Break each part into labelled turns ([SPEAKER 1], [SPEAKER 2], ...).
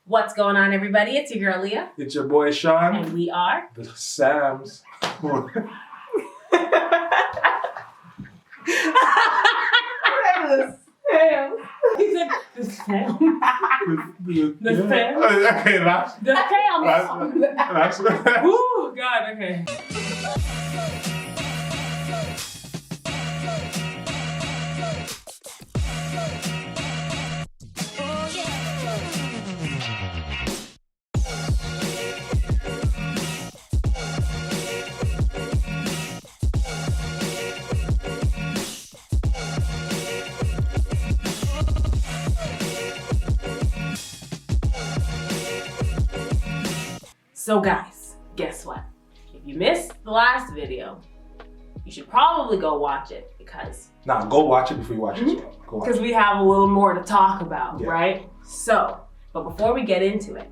[SPEAKER 1] What's going on, everybody? It's your girl, Leah.
[SPEAKER 2] It's your boy, Sean.
[SPEAKER 1] And we are...
[SPEAKER 2] The Sams.
[SPEAKER 1] The Sam. He said, the Sam. The Sam.
[SPEAKER 2] Okay, last.
[SPEAKER 1] The Sam.
[SPEAKER 2] Last.
[SPEAKER 1] Woo, God, okay. So guys, guess what? If you missed the last video, you should probably go watch it because...
[SPEAKER 2] Nah, go watch it before you watch this one.
[SPEAKER 1] Because we have a little more to talk about,
[SPEAKER 2] yeah.
[SPEAKER 1] right? So, but before we get into it,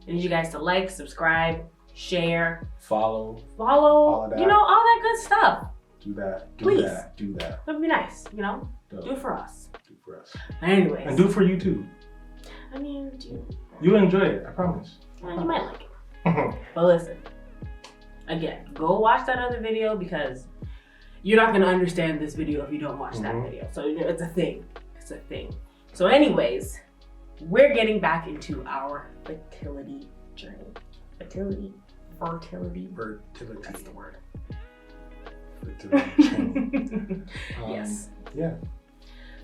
[SPEAKER 1] I need you guys to like, subscribe, share,
[SPEAKER 2] follow,
[SPEAKER 1] all that good stuff.
[SPEAKER 2] Do that.
[SPEAKER 1] Please.
[SPEAKER 2] Do that.
[SPEAKER 1] That'd be nice, you know? Do it for us.
[SPEAKER 2] Do it for us.
[SPEAKER 1] Anyways.
[SPEAKER 2] And do it for you too.
[SPEAKER 1] I mean,
[SPEAKER 2] you'll enjoy it, I promise.
[SPEAKER 1] Well, you might like it. But listen, again, go watch that other video because you're not going to understand this video if you don't watch that video. So it's a thing. It's a thing. So anyways, we're getting back into our fertility journey. Fertility. That's the word.
[SPEAKER 2] Fertility journey.
[SPEAKER 1] Yes.
[SPEAKER 2] Yeah.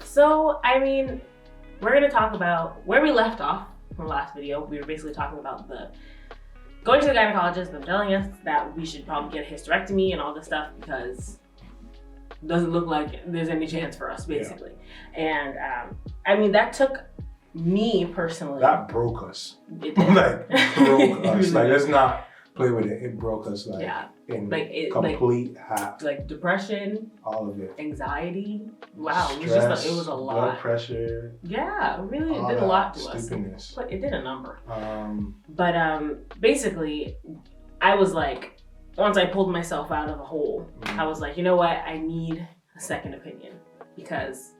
[SPEAKER 1] So, I mean, we're going to talk about where we left off from the last video. We were basically talking about going to the gynecologist, them telling us that we should probably get a hysterectomy and all this stuff because it doesn't look like there's any chance for us, basically. Yeah. And I mean, that took me personally.
[SPEAKER 2] That broke us.
[SPEAKER 1] It did.
[SPEAKER 2] Like, broke us. Like, let's not play with it. It broke us, like, in complete half.
[SPEAKER 1] Like depression. All of it. Anxiety. Wow.
[SPEAKER 2] Stress,
[SPEAKER 1] it was a lot.
[SPEAKER 2] Blood pressure.
[SPEAKER 1] Yeah, really, it did a lot to
[SPEAKER 2] stupidness.
[SPEAKER 1] But it did a number. Basically, I was like, once I pulled myself out of a hole, I was like, you know what? I need a second opinion because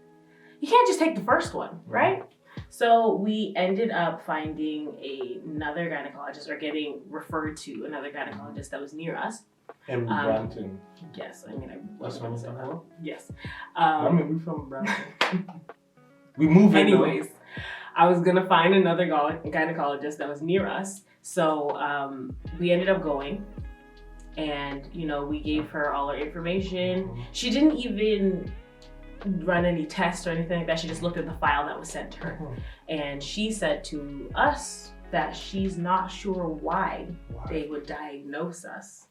[SPEAKER 1] you can't just take the first one, right? So we ended up finding another gynecologist or getting referred to another gynecologist that was near us.
[SPEAKER 2] In Brampton.
[SPEAKER 1] Yes, I mean,
[SPEAKER 2] that's what I'm saying.
[SPEAKER 1] Yes.
[SPEAKER 2] I mean, we're from Brampton. We move in.
[SPEAKER 1] Anyways, I was gonna find another gynecologist that was near us. So we ended up going and, we gave her all our information. She didn't even run any tests or anything like that. She just looked at the file that was sent to her. And she said to us that she's not sure why they would diagnose us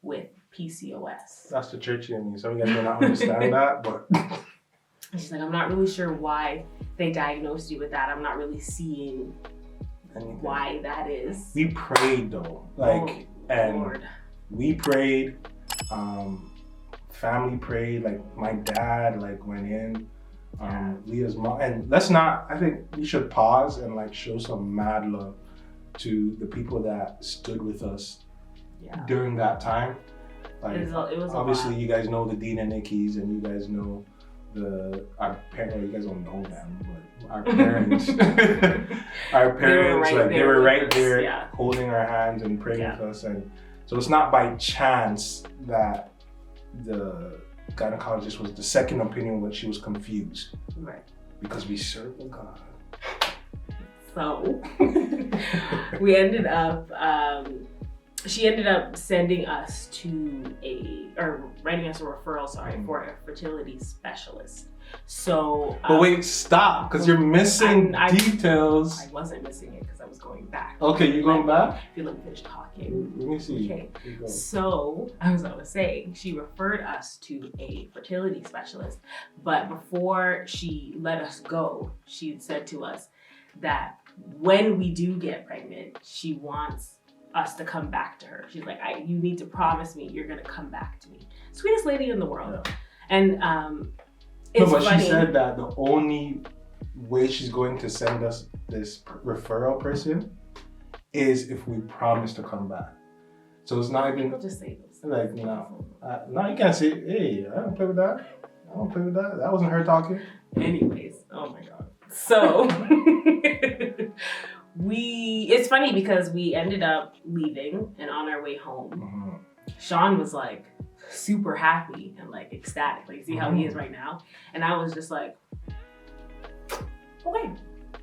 [SPEAKER 1] with PCOS.
[SPEAKER 2] That's the churchy in me. Some of you guys may not understand that, but...
[SPEAKER 1] She's like, I'm not really sure why they diagnosed you with that. I'm not really seeing why that is.
[SPEAKER 2] We prayed though. Lord. We prayed. Family prayed. Like my dad went in. Leah's mom. And I think we should pause and show some mad love to the people that stood with us during that time.
[SPEAKER 1] It was
[SPEAKER 2] obviously you guys know the Dean and Nickies, and you guys know our parents. You guys don't know them, but our parents, they were right there holding our hands and praying with us. And so it's not by chance that the gynecologist was the second opinion when she was confused, right? Because we serve a God.
[SPEAKER 1] So we ended up. She ended up sending us writing us a referral, for a fertility specialist. So.
[SPEAKER 2] But wait, stop, because you're missing details.
[SPEAKER 1] I wasn't missing it because I was going back.
[SPEAKER 2] Okay, you're going back?
[SPEAKER 1] If you let me finish talking.
[SPEAKER 2] Let me see.
[SPEAKER 1] Okay. So, as I was saying, she referred us to a fertility specialist, but before she let us go, she said to us that when we do get pregnant, she wants us to come back to her. She's like, you need to promise me you're gonna come back to me. Sweetest lady in the world. Yeah. And it's funny.
[SPEAKER 2] She said that the only way she's going to send us this referral person is if we promise to come back. So it's not even...
[SPEAKER 1] People just say those.
[SPEAKER 2] No, you can't say, hey, I don't play with that. That wasn't her talking.
[SPEAKER 1] Anyways, oh my God. So it's funny because we ended up leaving, and on our way home, Sean was like super happy and like ecstatic. Like, see how he is right now? And I was just like, okay.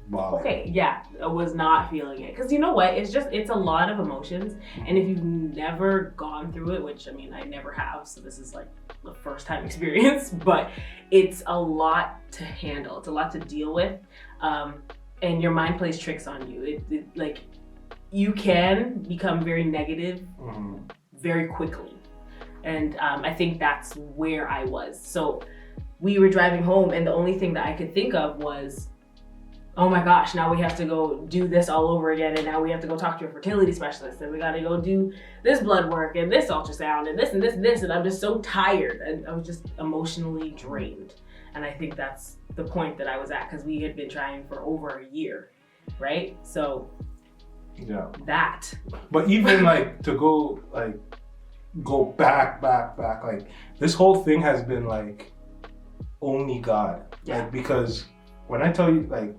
[SPEAKER 2] Wow.
[SPEAKER 1] Okay, yeah, I was not feeling it. Because you know what? It's a lot of emotions. And if you've never gone through it, which I mean, I never have, so this is like the first time experience, but it's a lot to handle. It's a lot to deal with. And your mind plays tricks on you. Like, you can become very negative very quickly. And I think that's where I was. So we were driving home, and the only thing that I could think of was, oh my gosh, now we have to go do this all over again, and now we have to go talk to a fertility specialist, and we got to go do this blood work and this ultrasound and this and this and this, and I'm just so tired, and I was just emotionally drained. And I think that's the point that I was at, because we had been trying for over a year, right? So
[SPEAKER 2] yeah,
[SPEAKER 1] that.
[SPEAKER 2] But even like to go back, like this whole thing has been like only God.
[SPEAKER 1] Yeah.
[SPEAKER 2] Like, because when I tell you, like,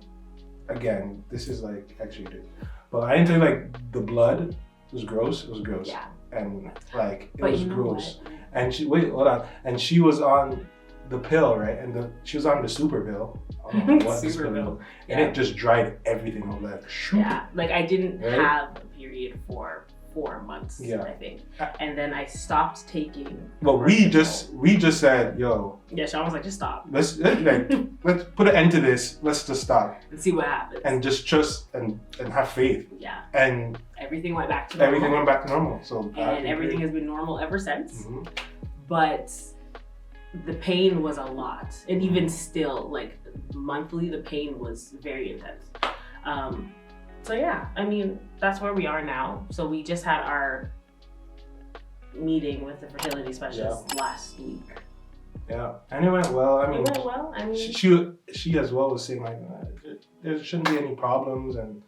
[SPEAKER 2] again, this is like X-rated, but I didn't tell you, like, the blood was gross. It was gross.
[SPEAKER 1] Yeah.
[SPEAKER 2] And like it
[SPEAKER 1] but
[SPEAKER 2] was
[SPEAKER 1] you know
[SPEAKER 2] gross.
[SPEAKER 1] what?
[SPEAKER 2] And hold on. And she was on the pill, right? And she was on the super pill. I don't know what this
[SPEAKER 1] Super
[SPEAKER 2] pill
[SPEAKER 1] pill.
[SPEAKER 2] is. And it just dried everything up, like shoot.
[SPEAKER 1] Yeah, like I didn't
[SPEAKER 2] Right?
[SPEAKER 1] have a period for 4 months,
[SPEAKER 2] Yeah.
[SPEAKER 1] I think. And then I stopped taking.
[SPEAKER 2] Well, we just said, yo,
[SPEAKER 1] Yeah, Sean was like, just stop
[SPEAKER 2] let's put an end to this. Let's just stop
[SPEAKER 1] and see what happens.
[SPEAKER 2] and just trust and have faith.
[SPEAKER 1] Yeah.
[SPEAKER 2] And
[SPEAKER 1] Everything went back to normal.
[SPEAKER 2] everything went back to normal. So
[SPEAKER 1] And everything has been normal ever since.
[SPEAKER 2] Mhm.
[SPEAKER 1] But the pain was a lot. And even still, like monthly, the pain was very intense. So yeah, I mean, that's where we are now. So we just had our meeting with the fertility specialist last week.
[SPEAKER 2] Yeah, and it went well. I mean,
[SPEAKER 1] It went well. I mean,
[SPEAKER 2] she as well was saying like there shouldn't be any problems, and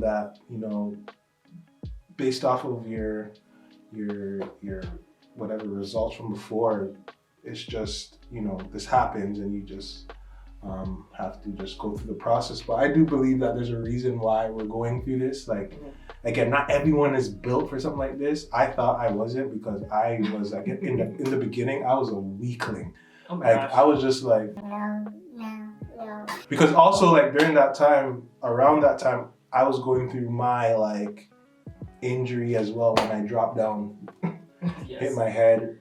[SPEAKER 2] that, you know, based off of your whatever results from before, it's just, you know, this happens and you just have to just go through the process. But I do believe that there's a reason why we're going through this. Like, again, not everyone is built for something like this. I thought I wasn't, because I was like in the beginning, I was a weakling.
[SPEAKER 1] oh my gosh.
[SPEAKER 2] I was just like, because also like during that time, around that time, I was going through my like injury as well when I dropped down,
[SPEAKER 1] Yes.
[SPEAKER 2] hit my head,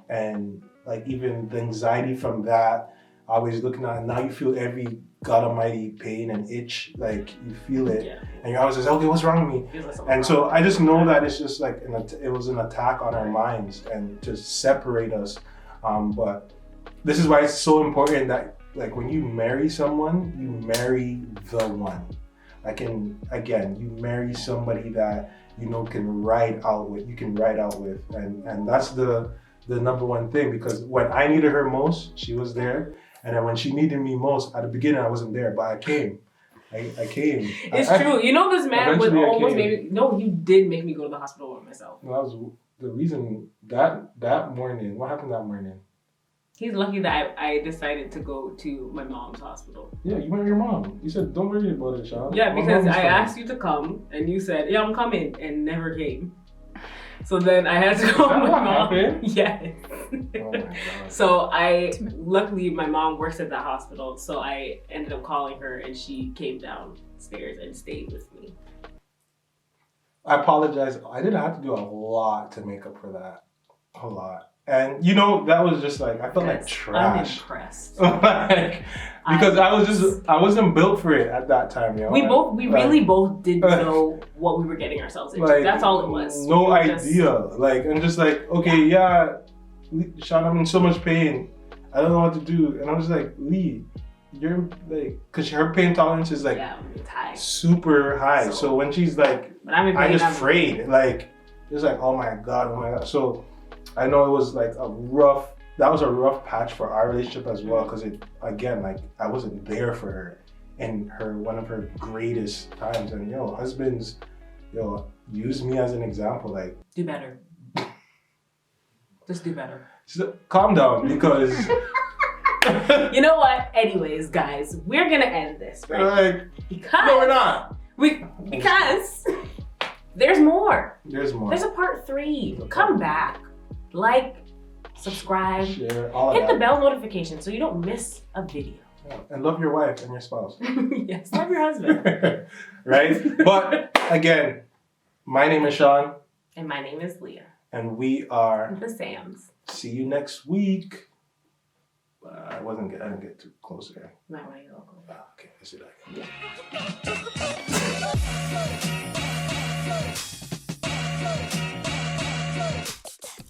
[SPEAKER 2] and like even the anxiety from that. Always looking at it, now you feel every God Almighty pain and itch, like you feel it,
[SPEAKER 1] Yeah.
[SPEAKER 2] and you're always just, okay, what's wrong with me?
[SPEAKER 1] Feels like something
[SPEAKER 2] And so
[SPEAKER 1] wrong.
[SPEAKER 2] I just know that it's just like it was an attack on our minds and to separate us. But this is why it's so important that like when you marry someone, you marry the one. Like, again, you marry somebody that you know can ride out with. You can ride out with, and that's the number one thing. Because when I needed her most, she was there. And then when she needed me most, at the beginning I wasn't there, but I came. I came.
[SPEAKER 1] It's true. You know, this man would
[SPEAKER 2] eventually I
[SPEAKER 1] almost
[SPEAKER 2] came.
[SPEAKER 1] make me. No, you did make me go to the hospital by myself.
[SPEAKER 2] That was the reason that morning. What happened that morning?
[SPEAKER 1] He's lucky that I decided to go to my mom's hospital.
[SPEAKER 2] Yeah, you went with your mom. You said, don't worry about it, Sean.
[SPEAKER 1] Yeah,
[SPEAKER 2] My
[SPEAKER 1] because
[SPEAKER 2] mom's
[SPEAKER 1] I
[SPEAKER 2] fine.
[SPEAKER 1] asked you to come, and you said, yeah, I'm coming, and never came. So then I had to go
[SPEAKER 2] Is
[SPEAKER 1] with
[SPEAKER 2] that
[SPEAKER 1] my
[SPEAKER 2] what
[SPEAKER 1] mom.
[SPEAKER 2] happened?
[SPEAKER 1] Yes.
[SPEAKER 2] Oh my God.
[SPEAKER 1] So luckily my mom works at that hospital, so I ended up calling her, and she came downstairs and stayed with me.
[SPEAKER 2] I apologize. I didn't have to do a lot to make up for that. A lot. And you know, that was just like, I felt like
[SPEAKER 1] I'm
[SPEAKER 2] trash.
[SPEAKER 1] impressed.
[SPEAKER 2] Like, because I wasn't built for it at that time, you know.
[SPEAKER 1] We really both didn't know what we were getting ourselves into.
[SPEAKER 2] Like,
[SPEAKER 1] That's all it was.
[SPEAKER 2] No
[SPEAKER 1] We were
[SPEAKER 2] idea. Like, I'm just like, okay, yeah, Sean, I'm in so much pain. I don't know what to do. And I was like, Lee, you're like, because her pain tolerance is like
[SPEAKER 1] it's high.
[SPEAKER 2] super high. So when she's like,
[SPEAKER 1] But I'm in
[SPEAKER 2] I
[SPEAKER 1] pain,
[SPEAKER 2] just afraid. Like, it's like, oh my God. So I know it was like that was a rough patch for our relationship as well. Because again, like I wasn't there for her in one of her greatest times. And husbands, use me as an example. Like,
[SPEAKER 1] Do better. Just do better.
[SPEAKER 2] so, calm down, because
[SPEAKER 1] You know what? Anyways, guys, we're gonna end this, right?
[SPEAKER 2] like,
[SPEAKER 1] Because
[SPEAKER 2] no, we're not.
[SPEAKER 1] Because there's more.
[SPEAKER 2] There's more.
[SPEAKER 1] There's a part 3. Come back. Like, subscribe,
[SPEAKER 2] share, all of
[SPEAKER 1] hit the
[SPEAKER 2] that.
[SPEAKER 1] bell notification so you don't miss a video.
[SPEAKER 2] Yeah. And love your wife and your spouse.
[SPEAKER 1] Yes, love your husband.
[SPEAKER 2] Right? But again, my name is Sean.
[SPEAKER 1] And my name is Leah.
[SPEAKER 2] And we are
[SPEAKER 1] The Sams.
[SPEAKER 2] See you next week. I didn't get too close there.
[SPEAKER 1] Not right, local.
[SPEAKER 2] Okay, let's do that.